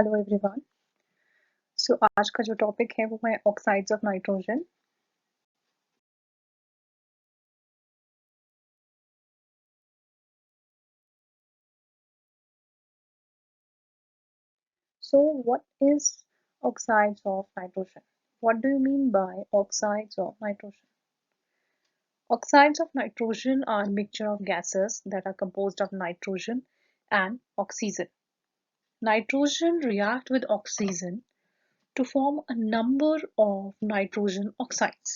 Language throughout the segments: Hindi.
Hello everyone. सो आज का जो टॉपिक है वो है oxides of nitrogen. So what is oxides of nitrogen? What do you mean by oxides of nitrogen? Oxides of nitrogen are a mixture of gases that are composed of nitrogen and oxygen. Nitrogen react with oxygen to form a number of nitrogen oxides.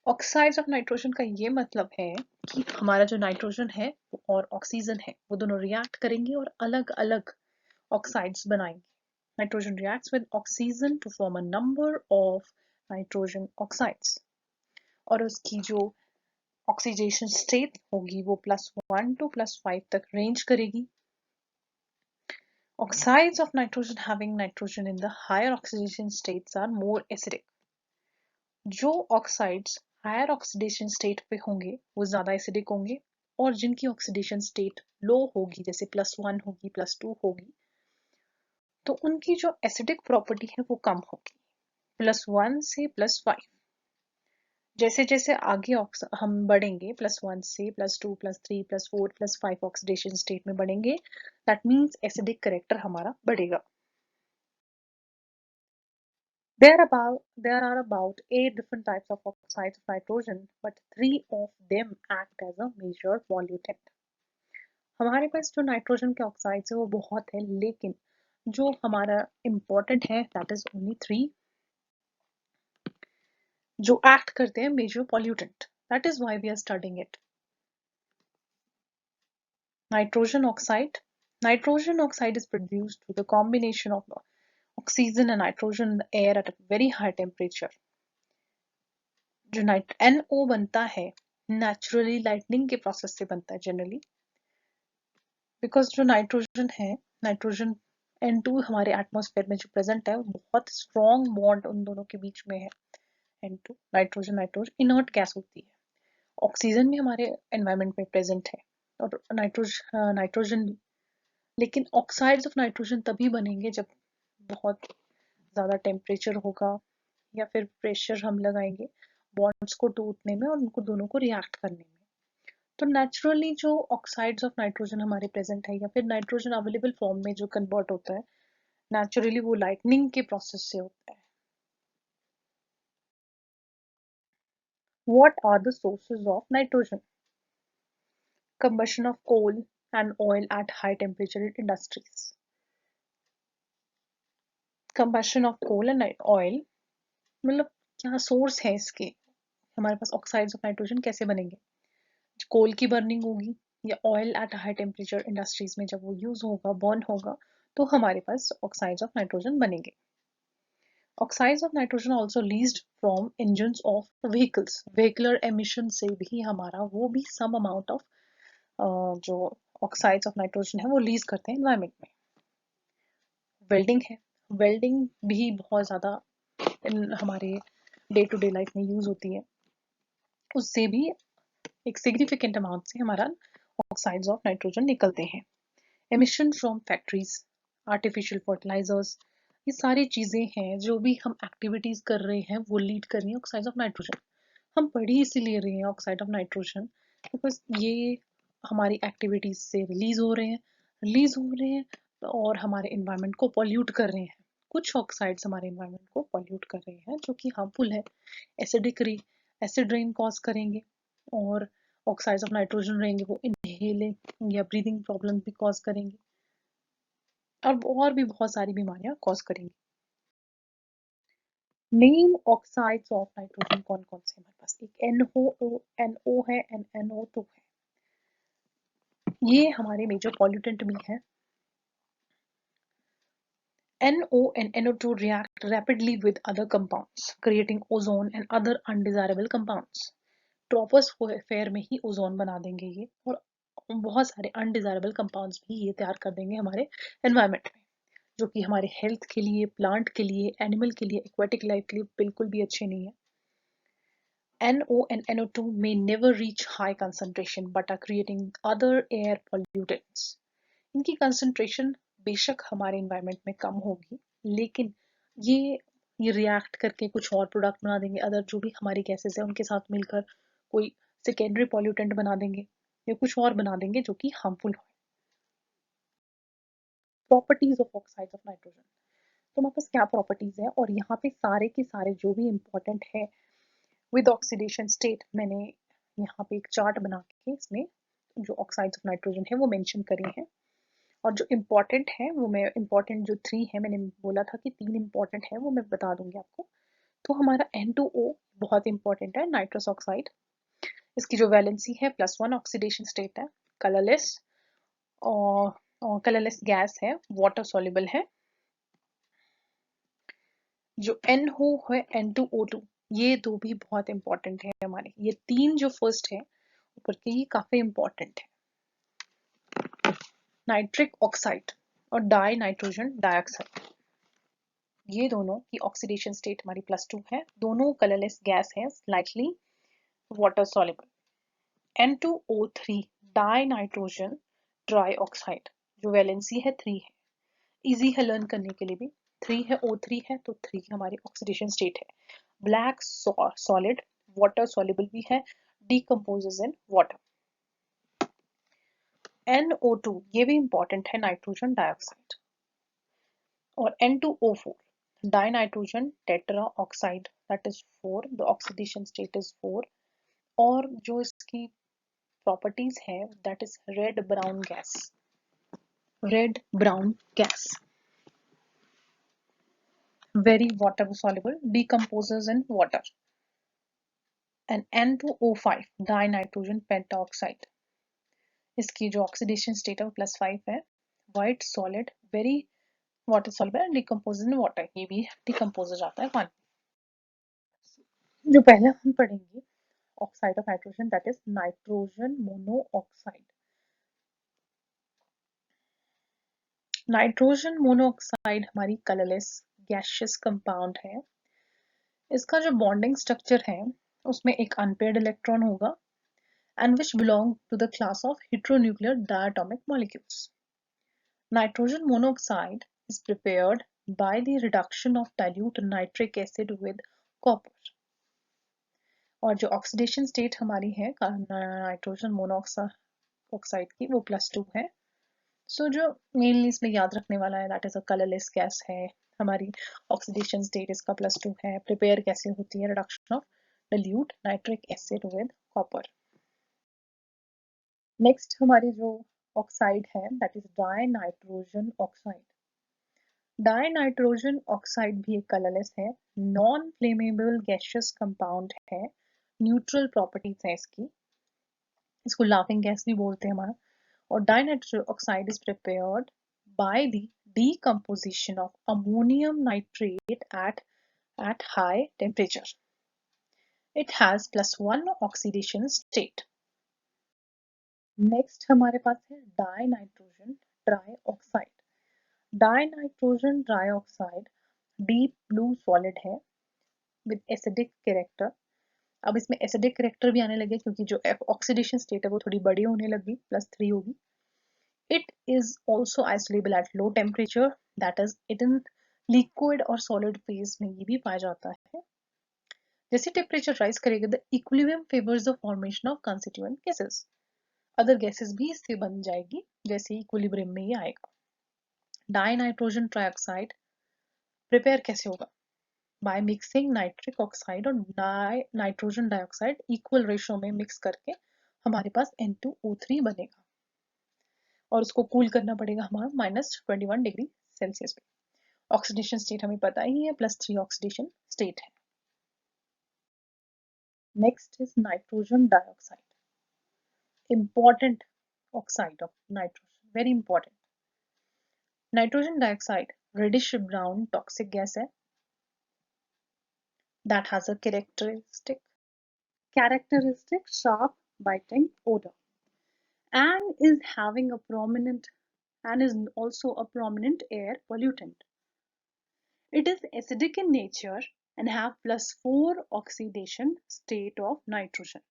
Oxides of nitrogen का ये मतलब है कि हमारा जो नाइट्रोजन है और ऑक्सीजन है वो दोनों रिएक्ट करेंगे और अलग अलग ऑक्साइड्स बनाएंगे. Nitrogen reacts with oxygen to form a number of nitrogen oxides और उसकी जो ऑक्सीडेशन स्टेट होगी वो +1 to +5 तक रेंज करेगी. Oxides of nitrogen having nitrogen in the higher oxidation states are more acidic. जो ऑक्साइड्स हायर ऑक्सीडेशन स्टेट पे होंगे वो ज़्यादा एसिडिक होंगे और जिनकी ऑक्सीडेशन स्टेट लो होगी जैसे +1 होगी +2 होगी तो उनकी जो एसिडिक प्रॉपर्टी है वो कम होगी. +1 से +5 जैसे जैसे आगे हम बढ़ेंगे +1 से +2 +3 +4 +5 ऑक्सीडेशन स्टेट में बढ़ेंगे दैट मीन्स एसिडिक करेक्टर हमारा बढ़ेगा. There are about 8 different types of oxides of nitrogen, but 3 of them act as a major pollutant. हमारे पास जो नाइट्रोजन के ऑक्साइड्स है वो बहुत है लेकिन जो हमारा इम्पोर्टेंट है दैट इज ओनली 3 जो एक्ट करते हैं major pollutant. That is why we are studying it. Nitrogen oxide. Nitrogen oxide is produced through the combination of oxygen and nitrogen in the air at a very high temperature. जो NO बनता है नेचुरली लाइटनिंग के प्रोसेस से बनता है जनरली बिकॉज जो नाइट्रोजन है नाइट्रोजन N2 हमारे एटमॉस्फेयर में जो प्रेजेंट है वो बहुत स्ट्रॉन्ग बॉन्ड उन दोनों के बीच में है. N2 nitrogen nitrogen inert gas होती है. ऑक्सीजन भी हमारे एनवायरनमेंट में प्रेजेंट है और नाइट्रोजन लेकिन ऑक्साइड्स ऑफ नाइट्रोजन तभी बनेंगे जब बहुत ज़्यादा टेम्परेचर होगा या फिर प्रेशर हम लगाएंगे बॉन्ड्स को टूटने में और उनको दोनों को रिएक्ट करने में. तो नेचुरली जो ऑक्साइड्स ऑफ नाइट्रोजन हमारे प्रेजेंट है या फिर नाइट्रोजन अवेलेबल फॉर्म में जो कन्वर्ट होता है नेचुरली वो लाइटनिंग के प्रोसेस से होता है. What are the sources of nitrogen? Combustion of coal and oil at high temperature in industries. Combustion of coal and oil मतलब क्या सोर्स है इसके? हमारे पास ऑक्साइड्स ऑफ नाइट्रोजन कैसे बनेंगे? कोल की बर्निंग होगी या oil at high temperature industries में जब वो यूज होगा बर्न होगा तो हमारे पास ऑक्साइड्स ऑफ नाइट्रोजन बनेंगे. Oxides of nitrogen also leased from engines of vehicles. Vehicular emission से भी हमारा वो भी सम अमाउंट ऑफ जो ऑक्साइड्स ऑफ नाइट्रोजन है वो लीज करते हैं एनवायरमेंट में. वेल्डिंग है. वेल्डिंग भी बहुत ज़्यादा हमारे डे टू डे लाइफ में यूज होती है. उससे भी एक सिग्निफिकेंट अमाउंट से हमारा ऑक्साइड्स ऑफ नाइट्रोजन निकलते हैं. Emission from factories, artificial fertilizers, ये सारी चीज़ें हैं जो भी हम एक्टिविटीज़ कर रहे हैं वो लीड कर रही हैं ऑक्साइड्स ऑफ नाइट्रोजन. हम पढ़ ही इसीलिए रहे हैं ऑक्साइड ऑफ नाइट्रोजन बिकॉज ये हमारी एक्टिविटीज़ से रिलीज हो रहे हैं और हमारे इन्वायरमेंट को पॉल्यूट कर रहे हैं. कुछ ऑक्साइड्स हमारे इन्वायरमेंट को पॉल्यूट कर रहे हैं जो कि हार्मफुल है. एसिड रेन कॉज करेंगे और ऑक्साइड्स ऑफ नाइट्रोजन रहेंगे वो इनहेलिंग या ब्रीदिंग प्रॉब्लम भी कॉज करेंगे और भी बहुत सारी बीमारियां कॉज करेंगी. मेन ऑक्साइड्स ऑफ नाइट्रोजन कौन कौन से हमारे पास? एक NO है एंड NO2 है. ये हमारे मेजर पॉल्यूटेंट भी हैं. NO and NO2 react rapidly with other compounds, creating ozone and other undesirable compounds. Troposphere में ही ओजोन बना देंगे ये और बहुत सारे अनडिजायरेबल कंपाउंड्स भी ये तैयार कर देंगे हमारे एनवायरनमेंट में जो कि हमारे हेल्थ के लिए, प्लांट के लिए, एनिमल के लिए, एक्वाटिक लाइफ के लिए बिल्कुल भी अच्छे नहीं है. NO and NO2 may never reach high concentration but are creating other air pollutants. इनकी कंसंट्रेशन बेशक हमारे इन्वायरमेंट में कम होगी, लेकिन ये ये रिएक्ट करके कुछ और प्रोडक्ट बना देंगे, अदर जो भी हमारी गैसेस है उनके साथ मिलकर कोई सेकेंडरी पॉल्यूटेंट बना देंगे या कुछ और बना देंगे जो कि हार्मफुल हो। Properties of oxides of nitrogen, तो हमारे पास क्या प्रॉपर्टीज है, और यहाँ पे सारे के सारे जो भी इंपॉर्टेंट है विद ऑक्सीडेशन स्टेट, मैंने यहाँ पे एक चार्ट बना के इसमें जो ऑक्साइड्स ऑफ नाइट्रोजन है वो मेंशन करे हैं, और जो इम्पोर्टेंट है वो मैं इम्पोर्टेंट जो 3 है, मैंने बोला था कि 3 इम्पोर्टेंट है वो मैं बता दूंगी आपको। तो हमारा N2O बहुत इंपॉर्टेंट है, नाइट्रस ऑक्साइड। इसकी जो वैलेंसी है +1 ऑक्सीडेशन स्टेट है, कलरलेस और कलरलेस गैस है, वाटर सॉल्युबल है। जो NO है N2O2, ये दो भी बहुत इंपॉर्टेंट है हमारे, ये 3 जो फर्स्ट है ऊपर के ये काफी इंपॉर्टेंट है। नाइट्रिक ऑक्साइड और डाई नाइट्रोजन डाइऑक्साइड, ये दोनों की ऑक्सीडेशन स्टेट हमारी +2 है, दोनों कलरलेस गैस है, slightly water soluble. N2O3 die nitrogen try oxide, जो वैलेंसी है 3 है, इजी है लर्न करने के लिए भी, 3 है O3 है तो 3 हमारी ऑक्सीडेशन स्टेट है। ब्लैक सॉलिड, वाटर सॉल्युबल भी है, डिकम्पोजेज इन वाटर। NO2 ये भी इंपॉर्टेंट है, नाइट्रोजन डाइऑक्साइड। और N2O4 dinitrogen tetra oxide, that is 4, the oxidation state is 4। और जो इसकी प्रॉपर्टीज है that is red brown gas, red brown gas, very water soluble, decomposes in water. And N2O5 dinitrogen pentaoxide, इसकी जो ऑक्सीडेशन स्टेट है वो +5 है, white solid, very water soluble and decompose in water, ये भी डिकम्पोज हो जाता है पानी। जो पहले हम पढ़ेंगे oxide of nitrogen, that is nitrogen monoxide. Nitrogen monoxide हमारी कलरलेस गैसियस कंपाउंड है। इसका जो बॉन्डिंग स्ट्रक्चर है उसमें एक अनपेयर्ड इलेक्ट्रॉन होगा and which belong to the class of heteronuclear diatomic molecules. Nitrogen monoxide is prepared by the reduction of dilute nitric acid with copper. और जो ऑक्सीडेशन स्टेट हमारी है नाइट्रोजन मोनोऑक्साइड की वो +2 है। सो जो मेनली इसमें याद रखने वाला है that is a colourless gas है, हमारी ऑक्सीडेशन स्टेट इसका +2 है, प्रिपेयर कैसे होती है, reduction of dilute nitric acid with copper. Next हमारी जो ऑक्साइड है that is die nitrogen oxide. Die nitrogen oxide भी एक कलरलेस है, नॉन फ्लेमेबल गैसियस कंपाउंड है, न्यूट्रल प्रॉपर्टीज है इसकी, इसको लाफिंग गैस भी बोलते हैं हमारा। और die nitrogen oxide is prepared by the decomposition of ammonium nitrate at high temperature. It has +1 oxidation state. Next हमारे पास है die nitrogen try oxide. Die nitrogen try oxide deep blue solid है विद एसिडिक कैरेक्टर। अब इसमें एसिडिक कैरेक्टर भी आने लगे क्योंकि जो ऑक्सीडेशन स्टेट है वो थोड़ी बड़ी होने लगी, +3 होगी। It is also isolable at low temperature, that is it in liquid और सॉलिड फेज में ये भी पाया जाता है। जैसे टेम्परेचर राइज करेगा the equilibrium favours the formation of constituent gases, other gases भी इससे बन जाएगी जैसे इक्विलिब्रियम में ही आएगा। डाई नाइट्रोजन ट्राइऑक्साइड प्रिपेयर कैसे होगा, बाय मिक्सिंग नाइट्रिक ऑक्साइड और नाइट्रोजन डाइऑक्साइड इक्वल रेशियो में मिक्स करके हमारे पास N2O3 बनेगा, और उसको कूल करना पड़ेगा हमारा -21 डिग्री सेल्सियस पे। ऑक्सीडेशन स्टेट हमें पता ही है, +3 ऑक्सीडेशन स्टेट है। Next is nitrogen dioxide, important oxide of nitrogen, very important. Nitrogen dioxide reddish brown toxic gas है that has a characteristic sharp biting odor and is having a prominent and is also a prominent air pollutant. It is acidic in nature and have +4 oxidation state of nitrogen.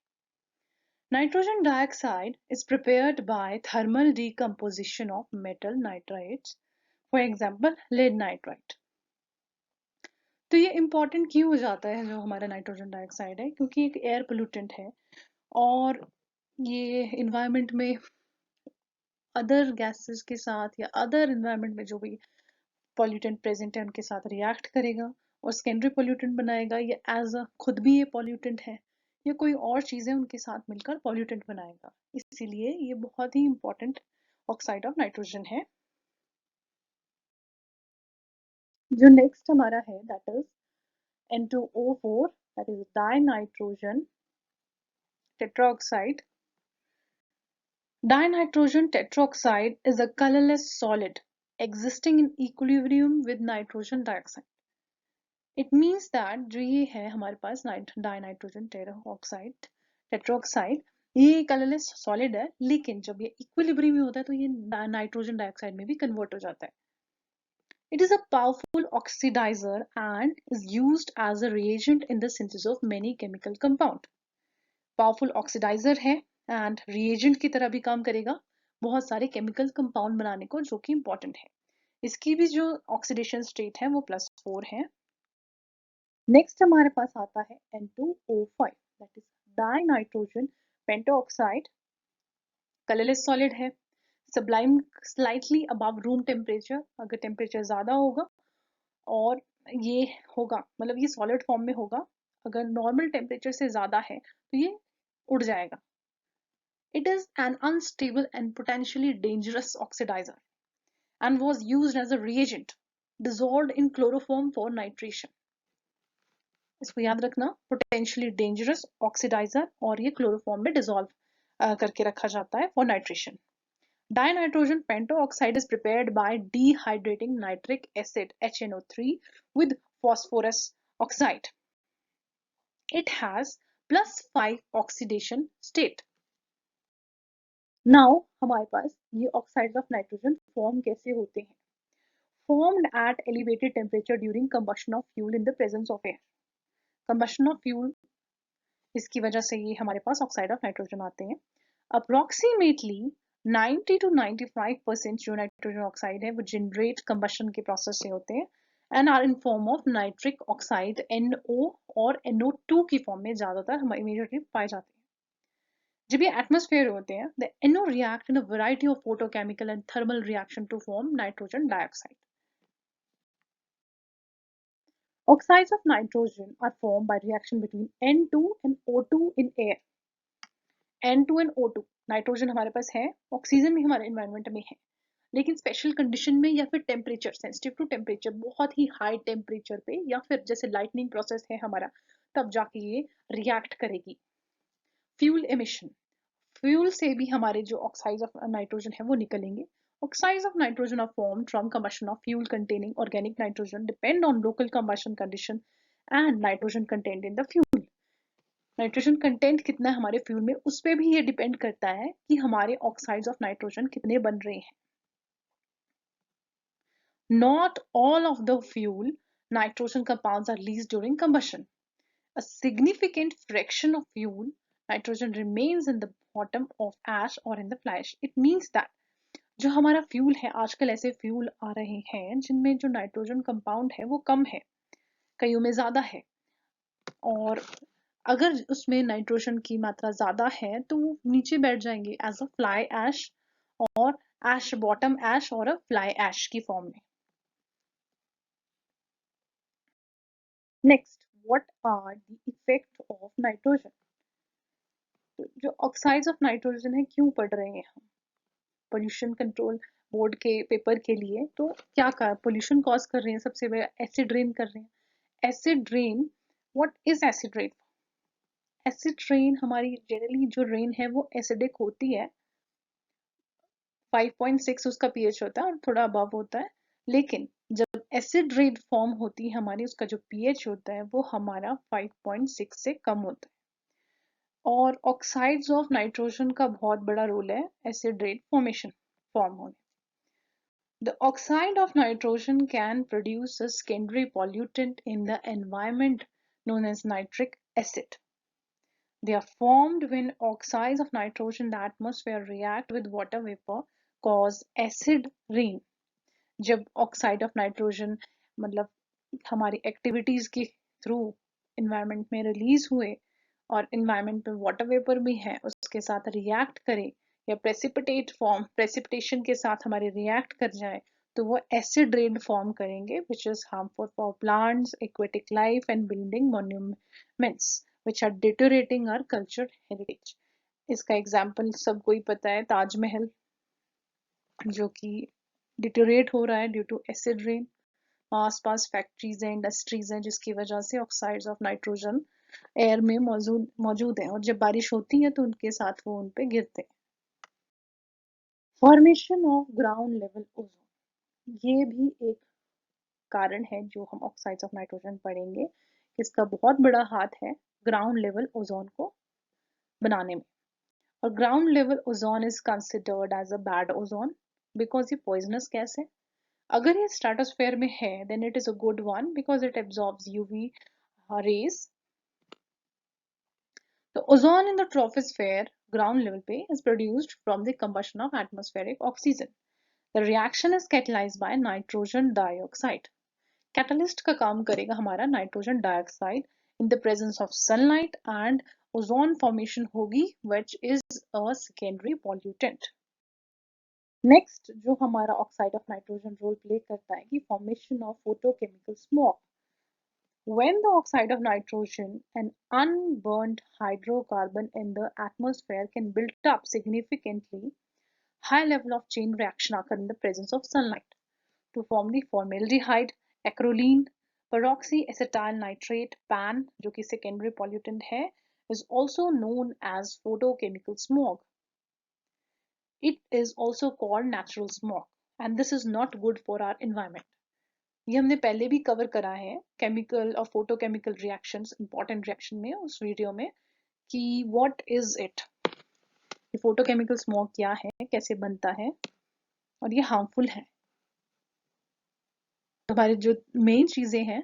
Nitrogen dioxide is prepared by thermal decomposition of metal nitrates for example lead nitrite. तो ये इम्पॉर्टेंट क्यों हो जाता है जो हमारा नाइट्रोजन डाइऑक्साइड है, क्योंकि एक एयर पोल्यूटेंट है और ये इन्वायरमेंट में अदर गैसेस के साथ या अदर इन्वायरमेंट में जो भी पॉल्यूटेंट प्रेजेंट है उनके साथ रिएक्ट करेगा और सेकेंडरी पॉल्यूटेंट बनाएगा, या एज अ खुद भी ये पॉल्यूटेंट है, या कोई और चीज़ें उनके साथ मिलकर पॉल्यूटेंट बनाएगा। इसीलिए ये बहुत ही इंपॉर्टेंट ऑक्साइड ऑफ नाइट्रोजन है। जो नेक्स्ट हमारा है that is N2O4, that is dinitrogen tetroxide. Dinitrogen tetroxide is a colorless solid existing in equilibrium with nitrogen dioxide. It means that जो ये है हमारे पास डाइनाइट्रोजन टेरोक्साइड टेट्रोक्साइड, ये कलरलेस सॉलिड है, लेकिन जब ये इक्विलिब्रियम में होता है तो ये नाइट्रोजन डाइऑक्साइड में भी कन्वर्ट हो जाता है। It is a powerful oxidizer and is used as a reagent in the synthesis of many chemical compound. Powerful oxidizer है एंड रिएजेंट की तरह भी काम करेगा बहुत सारे केमिकल कंपाउंड बनाने को, जो कि इंपॉर्टेंट है। इसकी भी जो ऑक्सीडेशन स्टेट है वो +4 है। नेक्स्ट हमारे पास आता है N2O5, that is dinitrogen pentoxide. Colourless solid है, sublime slightly above room temperature, अगर टेम्परेचर ज़्यादा होगा और ये होगा मतलब ये सॉलिड फॉर्म में होगा, अगर नॉर्मल टेम्परेचर से ज़्यादा है तो ये उड़ जाएगा। It is an unstable and potentially dangerous oxidizer and was used as a reagent dissolved in chloroform for nitration. इसको याद रखना, potentially dangerous oxidizer और ये क्लोरोफॉर्म में डिसॉल्व करके रखा जाता है for nitration. Dinitrogen pentoxide is prepared by dehydrating nitric acid HNO3 with phosphorus oxide. It has +5 oxidation state. Now हमारे पास ये ऑक्साइड्स ऑफ नाइट्रोजन फॉर्म कैसे होते हैं। Formed at elevated temperature during combustion of fuel in the presence of air. Combustion of fuel, इसकी वजह से ये हमारे पास ऑक्साइड ऑफ नाइट्रोजन आते हैं। अप्रोक्सीमेटली 90 to 95% जो नाइट्रोजन ऑक्साइड है वो जनरेट कंबशन के प्रोसेस से होते हैं and are in form of nitric oxide NO और NO2 की फॉर्म में ज़्यादातर हमारे इमीडिएटली पाए जाते हैं। जब ये एटमॉस्फेयर होते हैं, the NO react in a variety of photochemical and thermal reaction to form nitrogen dioxide. Oxides of nitrogen are formed by reaction between N2 and O2 in air. N2 and O2 nitrogen हमारे पास है, ऑक्सीजन भी हमारे एनवायरनमेंट में है, लेकिन स्पेशल कंडीशन में या फिर टेम्परेचर सेंसिटिव टू टेम्परेचर, बहुत ही हाई टेम्परेचर पे या फिर जैसे लाइटनिंग प्रोसेस है हमारा, तब जाके ये रिएक्ट करेगी। फ्यूल एमिशन, फ्यूल से भी हमारे जो ऑक्साइड्स ऑफ नाइट्रोजन है वो निकलेंगे। Oxides of nitrogen are formed from combustion of fuel containing organic nitrogen depend on local combustion condition and nitrogen contained in the fuel. Nitrogen content कितना है हमारे फ्यूल में, उस पर भी ये डिपेंड करता है कि हमारे ऑक्साइड्स ऑफ नाइट्रोजन कितने बन रहे हैं। Not all of the fuel nitrogen compounds are released during combustion. A significant fraction of fuel nitrogen remains in the bottom of ash or in the fly ash. It means that जो हमारा फ्यूल है, आजकल ऐसे फ्यूल आ रहे हैं जिनमें जो नाइट्रोजन कंपाउंड है वो कम है, कईयों में ज्यादा है, और अगर उसमें नाइट्रोजन की मात्रा ज्यादा है तो वो नीचे बैठ जाएंगे एज अ फ्लाई ऐश और ऐश बॉटम ऐश और अ फ्लाई ऐश की फॉर्म में। Next, what are the effect of nitrogen. जो ऑक्साइड्स ऑफ नाइट्रोजन है क्यों पढ़ रहे हैं हम पोल्यूशन कंट्रोल बोर्ड के पेपर के लिए, तो क्या कर पोल्यूशन कॉज कर रहे हैं, सबसे बड़ा एसिड रेन कर रहे हैं। Acid rain, what is acid rain. Acid rain हमारी जनरली जो रेन है वो एसिडिक होती है, 5.6 उसका पीएच होता है और थोड़ा अबव होता है, लेकिन जब एसिड रेन फॉर्म होती है हमारी, उसका जो पीएच होता है वो हमारा 5.6 से कम होता है। और ऑक्साइड्स ऑफ नाइट्रोजन का बहुत बड़ा रोल है एसिड रेन फॉर्मेशन फॉर्म होने। The oxide of nitrogen can produce a secondary pollutant in the environment known as nitric acid. They are formed when oxides of nitrogen in the atmosphere react with water vapor, cause acid rain. जब ऑक्साइड ऑफ नाइट्रोजन मतलब हमारी एक्टिविटीज के थ्रू इन्वायरमेंट में रिलीज हुए और इन्वायरमेंट में वाटर वेपर भी है उसके साथ रिएक्ट करे या प्रेसिपिटेशन के साथ हमारे रिएक्ट कर जाए तो वो एसिड रेन फॉर्म करेंगे which is harmful for plants aquatic life and building monuments which are deteriorating our culture heritage. इसका एग्जाम्पल सबको ही पता है, ताजमहल जो कि डिटोरेट हो रहा है ड्यू टू एसिड रेन। आसपास फैक्ट्रीज हैं, इंडस्ट्रीज हैं, जिसकी वजह से ऑक्साइड्स ऑफ नाइट्रोजन एयर में मौजूद मौजूद हैं और जब बारिश होती है तो उनके साथ वो उन पे गिरते हैं। Formation of ground level ozone, ये भी एक कारण है जो हम ऑक्साइड्स ऑफ नाइट्रोजन पढ़ेंगे। इसका बहुत बड़ा हाथ है ग्राउंड लेवल ओजोन को बनाने में। और ground level ozone is considered as a bad ozone because ये पॉइजनस गैस है। अगर ये स्ट्रेटोस्फेयर में है then it is a good one because it absorbs UV rays. The ozone in the troposphere ground level पे is produced from the combustion of atmospheric oxygen. The reaction is catalyzed by nitrogen dioxide. Catalyst का काम करेगा हमारा nitrogen dioxide in the presence of sunlight and ozone formation होगी which is a secondary pollutant. Next जो हमारा oxide of nitrogen role play करता है कि formation of photochemical smoke. When the oxide of nitrogen, an unburnt hydrocarbon in the atmosphere, can build up significantly high level of chain reaction occur in the presence of sunlight to form the formaldehyde, acrolein, peroxyacetyl nitrate, PAN, जो कि secondary pollutant है, is also known as photochemical smoke. It is also called natural smoke, and this is not good for our environment. ये हमने पहले भी कवर करा है केमिकल और फोटोकेमिकल रिएक्शंस इंपॉर्टेंट रिएक्शन में उस वीडियो में कि what is it, photochemical smoke क्या है, कैसे बनता है और ये हार्मफुल है। तो हमारे जो मेन चीजें हैं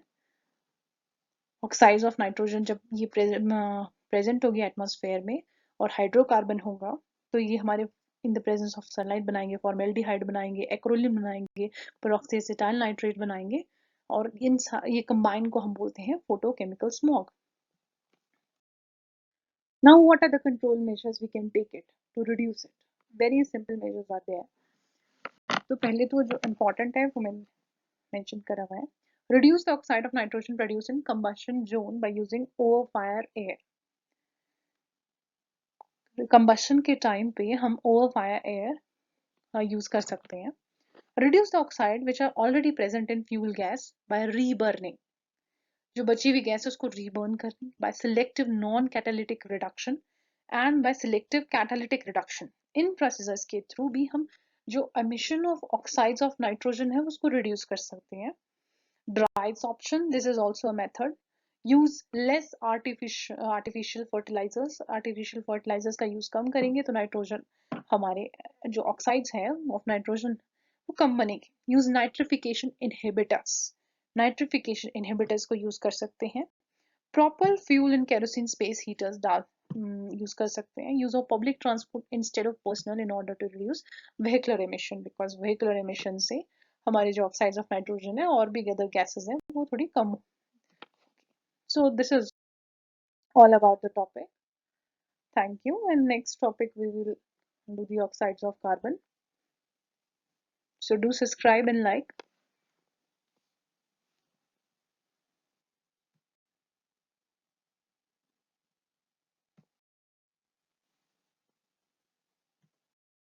ऑक्साइड्स ऑफ नाइट्रोजन जब ये प्रेजेंट होगी एटमॉस्फेयर में और हाइड्रोकार्बन होगा तो ये हमारे in the presence of sunlight बनाएंगे, फॉर्मेल्डिहाइड बनाएंगे, एक्रोलिन बनाएंगे, पेरोक्सीएसिटाइल नाइट्रेट बनाएंगे और ये कंबाइन को हम बोलते हैं photochemical smoke. Now, what are the control measures we can take it to reduce it? Very simple measures are there. तो पहले तो जो important है वो मैंने mention करा हुआ है. Reduce the oxide of nitrogen produced in combustion zone by using over fire air. Combustion के time पे हम over fire air use कर सकते हैं. Reduce the oxide which are already present in fuel gas by reburning. जो बची हुई गैस है उसको रीबर्न करनी by selective non-catalytic reduction and by selective catalytic reduction. In processes के थ्रू भी हम जो emission of oxides of nitrogen है उसको reduce कर सकते हैं. Dry absorption, this is also a method. Use less artificial fertilizers. Artificial fertilizers का use कम करेंगे तो नाइट्रोजन हमारे जो oxides हैं of nitrogen वो कम बनेगी. Use nitrification inhibitors. Nitrification inhibitors को यूज कर सकते हैं. Proper fuel and kerosene space heaters use कर सकते हैं. Use of public transport instead of personal in order to reduce vehicular emission because vehicular emission से हमारे जो ऑक्साइड्स ऑफ नाइट्रोजन है और भी अदर गैसेस हैं वो थोड़ी कम. So this is all about the topic. Thank you. And next topic we will do the oxides of carbon. So do subscribe and like.